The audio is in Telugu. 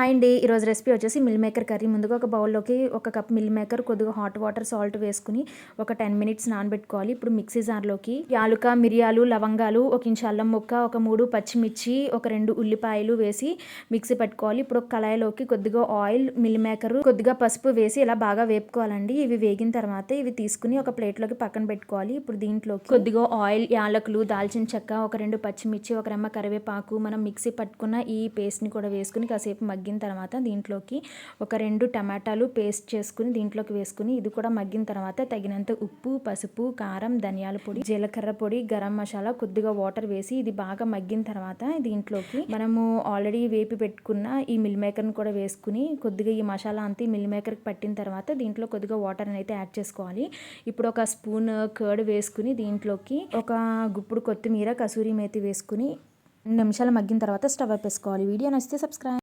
హాయ్ అండి. ఈరోజు రెసిపీ వచ్చేసి మిల్ మేకర్ కర్రీ. ముందుగా ఒక బౌల్లోకి ఒక కప్ మిల్ మేకర్, కొద్దిగా హాట్ వాటర్, సాల్ట్ వేసుకుని ఒక 10 మినిట్స్ నానబెట్టుకోవాలి. ఇప్పుడు మిక్సీ జార్లోకి యాలుక, మిరియాలు, లవంగాలు, ఒక ఇంచు అల్లం ముక్క, ఒక 3 పచ్చిమిర్చి, ఒక 2 ఉల్లిపాయలు వేసి మిక్సీ పెట్టుకోవాలి. ఇప్పుడు ఒక కళాయిలోకి కొద్దిగా ఆయిల్, మిల్ మేకర్, కొద్దిగా పసుపు వేసి ఇలా బాగా వేపుకోవాలండి. ఇవి వేగిన తర్వాత ఇవి తీసుకుని ఒక ప్లేట్లోకి పక్కన పెట్టుకోవాలి. ఇప్పుడు దీంట్లోకి కొద్దిగా ఆయిల్, యాలకులు, దాల్చిన చెక్క, ఒక 2 పచ్చిమిర్చి, ఒక రెమ్మ కరివేపాకు, మనం మిక్సీ పట్టుకున్న ఈ పేస్ట్ని కూడా వేసుకుని కాసేపు మగ్గిన తర్వాత దీంట్లోకి ఒక 2 టమాటాలు పేస్ట్ చేసుకుని దీంట్లోకి వేసుకుని ఇది కూడా మగ్గిన తర్వాత తగినంత ఉప్పు, పసుపు, కారం, ధనియాల పొడి, జీలకర్ర పొడి, గరం మసాలా, కొద్దిగా వాటర్ వేసి ఇది బాగా మగ్గిన తర్వాత దీంట్లోకి మనము ఆల్రెడీ వేపి పెట్టుకున్న ఈ మిల్ మేకర్ని కూడా వేసుకుని కొద్దిగా ఈ మసాలా అంతా ఈ మిల్ మేకర్కి పట్టిన తర్వాత దీంట్లో కొద్దిగా వాటర్ అయితే యాడ్ చేసుకోవాలి. ఇప్పుడు ఒక స్పూన్ కర్డ్ వేసుకుని దీంట్లోకి ఒక గుప్పుడు కొత్తిమీర, కసూరి మేతి వేసుకుని 2 నిమిషాలు మగ్గిన తర్వాత స్టవ్ ఆపేసుకోవాలి. వీడియో నచ్చితే సబ్స్క్రైబ్.